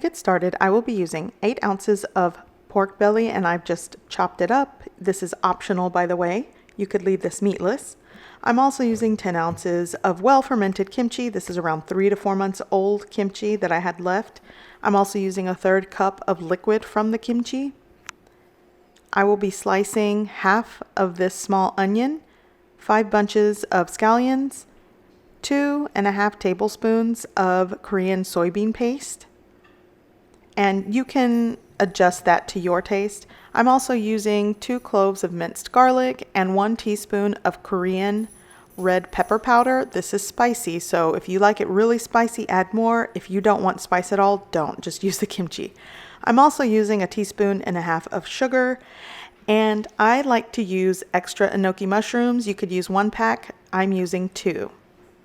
get started, I will be using 8 ounces of pork belly, and I've just chopped it up. This is optional, by the way. You could leave this meatless. I'm also using 10 ounces of well-fermented kimchi. This is around 3 to 4 months old kimchi that I had left. I'm also using a 1/3 cup of liquid from the kimchi. I will be slicing half of this small onion, 5 bunches of scallions, 2.5 tablespoons of Korean soybean paste, and you can adjust that to your taste. I'm also using 2 cloves of minced garlic and 1 teaspoon of Korean red pepper powder. This is spicy, so if you like it really spicy, add more. If you don't want spice at all, don't. Just use the kimchi. I'm also using 1.5 teaspoons of sugar, and I like to use extra enoki mushrooms. You could use 1 pack. I'm using 2.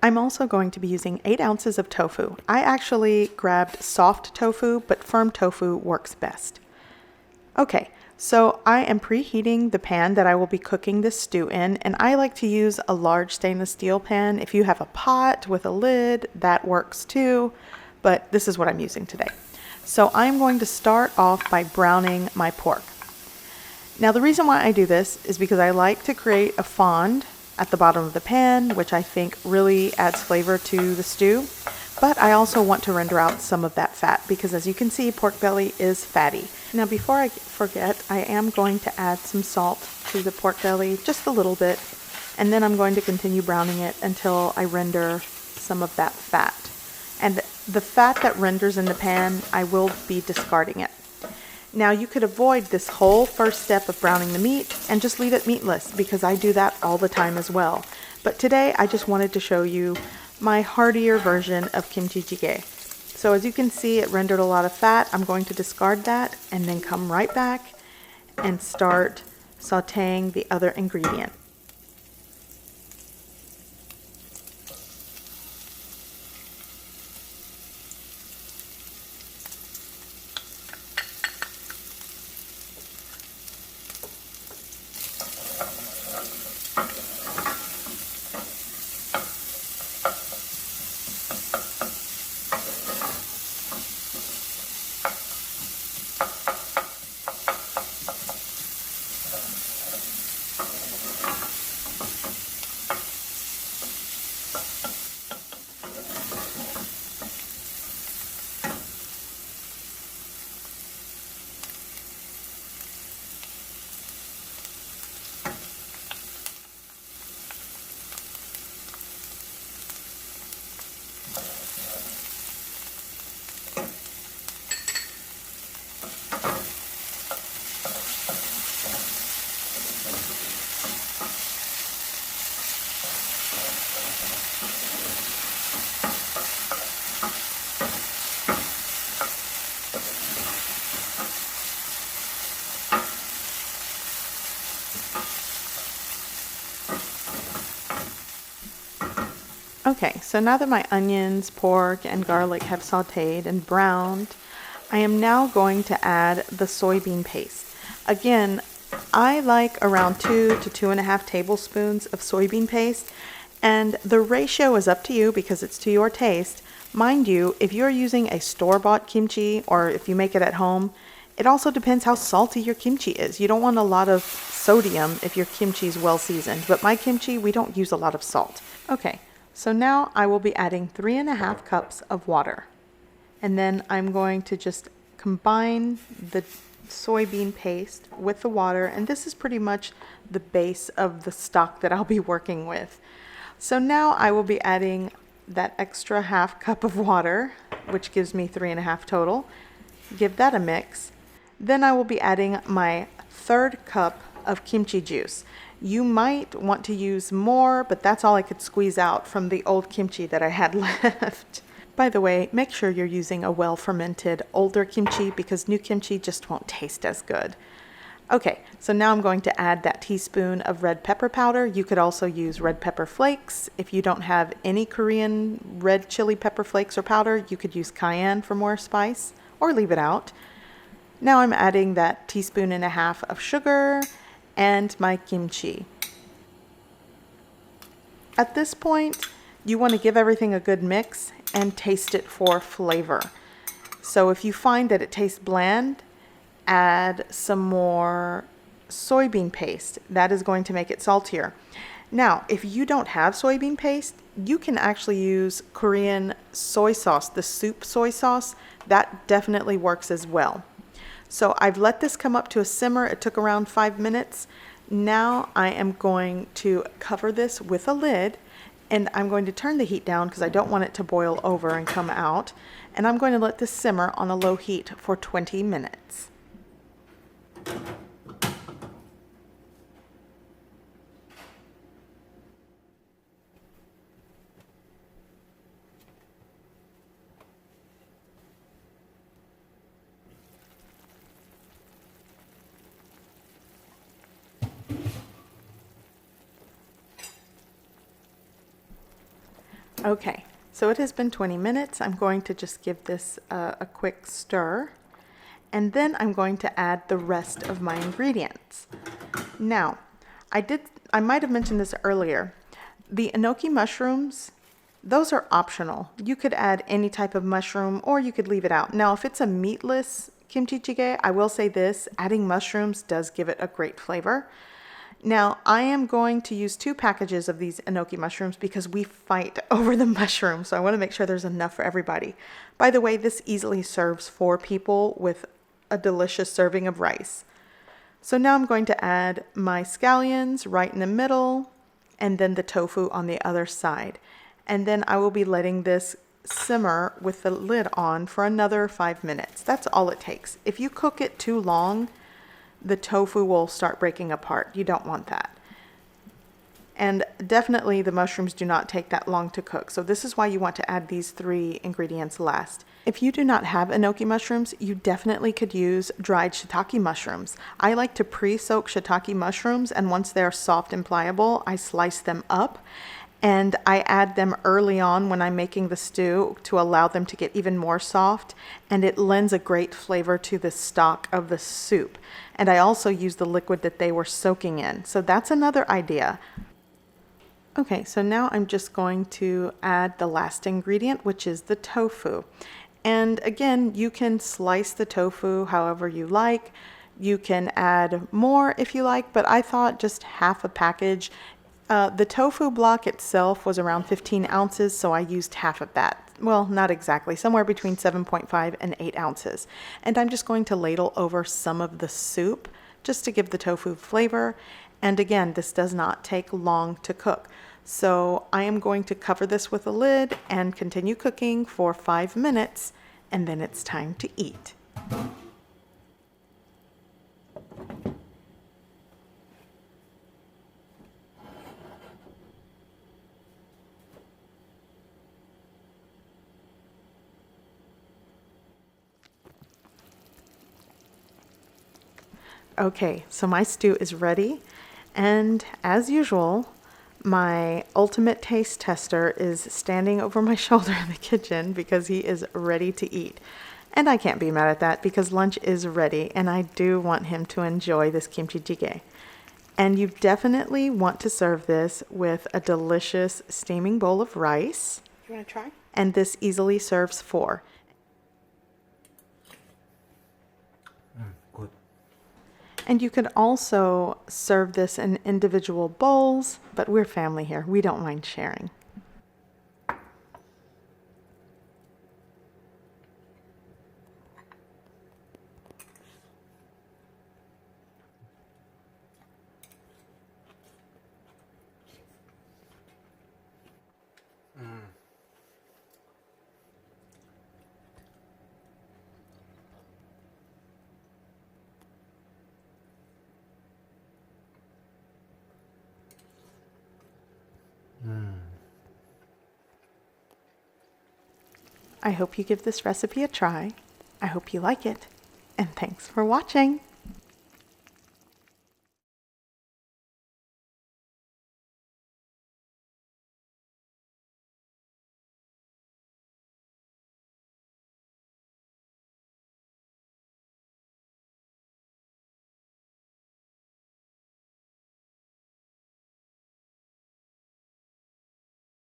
I'm also going to be using 8 ounces of tofu. I actually grabbed soft tofu, but firm tofu works best. Okay, so I am preheating the pan that I will be cooking this stew in, and I like to use a large stainless steel pan. If you have a pot with a lid, that works too, but this is what I'm using today. So I'm going to start off by browning my pork. Now the reason why I do this is because I like to create a fond at the bottom of the pan, which I think really adds flavor to the stew. But I also want to render out some of that fat because, as you can see, pork belly is fatty. Now before I forget, I am going to add some salt to the pork belly, just a little bit, and then I'm going to continue browning it until I render some of that fat. And the fat that renders in the pan, I will be discarding it. Now you could avoid this whole first step of browning the meat and just leave it meatless, because I do that all the time as well. But today I just wanted to show you my heartier version of kimchi jjigae. So as you can see, it rendered a lot of fat. I'm going to discard that and then come right back and start sauteing the other ingredient. Okay, so now that my onions, pork, and garlic have sauteed and browned, I am now going to add the soybean paste. Again, I like around 2 to 2.5 tablespoons of soybean paste, and the ratio is up to you because it's to your taste. Mind you, if you're using a store-bought kimchi or if you make it at home, it also depends how salty your kimchi is. You don't want a lot of sodium if your kimchi is well seasoned, but my kimchi, we don't use a lot of salt. Okay. So now I will be adding 3.5 cups of water, and then I'm going to just combine the soybean paste with the water, and this is pretty much the base of the stock that I'll be working with. So now I will be adding that extra 1/2 cup of water, which gives me 3.5 total. Give that a mix. Then I will be adding my 1/3 cup of kimchi juice. You might want to use more, but that's all I could squeeze out from the old kimchi that I had left. By the way, make sure you're using a well-fermented older kimchi because new kimchi just won't taste as good. Okay, so now I'm going to add that teaspoon of red pepper powder. You could also use red pepper flakes. If you don't have any Korean red chili pepper flakes or powder, you could use cayenne for more spice or leave it out. Now I'm adding that 1.5 teaspoons of sugar and my kimchi. At this point, you want to give everything a good mix and taste it for flavor. So if you find that it tastes bland, add some more soybean paste. That is going to make it saltier. Now, if you don't have soybean paste, you can actually use Korean soy sauce, the soup soy sauce. That definitely works as well. So I've let this come up to a simmer. It took around 5 minutes. Now I am going to cover this with a lid, and I'm going to turn the heat down because I don't want it to boil over and come out. And I'm going to let this simmer on a low heat for 20 minutes. Okay, so it has been 20 minutes. I'm going to just give this a quick stir, and then I'm going to add the rest of my ingredients. Now, I might have mentioned this earlier. The enoki mushrooms, those are optional. You could add any type of mushroom or you could leave it out. Now, if it's a meatless kimchi jjigae, I will say this, adding mushrooms does give it a great flavor. Now, I am going to use 2 packages of these enoki mushrooms because we fight over the mushrooms, so I want to make sure there's enough for everybody. By the way, this easily serves 4 people with a delicious serving of rice. So now I'm going to add my scallions right in the middle, and then the tofu on the other side. And then I will be letting this simmer with the lid on for another 5 minutes. That's all it takes. If you cook it too long, the tofu will start breaking apart. You don't want that. And definitely the mushrooms do not take that long to cook. So this is why you want to add these 3 ingredients last. If you do not have enoki mushrooms, you definitely could use dried shiitake mushrooms. I like to pre-soak shiitake mushrooms, and once they're soft and pliable, I slice them up. And I add them early on when I'm making the stew to allow them to get even more soft, and it lends a great flavor to the stock of the soup. And I also use the liquid that they were soaking in. So that's another idea. Okay, so now I'm just going to add the last ingredient, which is the tofu. And again, you can slice the tofu however you like. You can add more if you like, but I thought just half a package. The tofu block itself was around 15 ounces, so I used half of that. Well, not exactly, somewhere between 7.5 and 8 ounces. And I'm just going to ladle over some of the soup just to give the tofu flavor. And again, this does not take long to cook. So I am going to cover this with a lid and continue cooking for 5 minutes, and then it's time to eat. Okay, so my stew is ready, and as usual, my ultimate taste tester is standing over my shoulder in the kitchen because he is ready to eat. And I can't be mad at that because lunch is ready, and I do want him to enjoy this kimchi jjigae. And you definitely want to serve this with a delicious steaming bowl of rice. You want to try? And this easily serves 4. Good. And you could also serve this in individual bowls, but we're family here. We don't mind sharing. I hope you give this recipe a try. I hope you like it, and thanks for watching.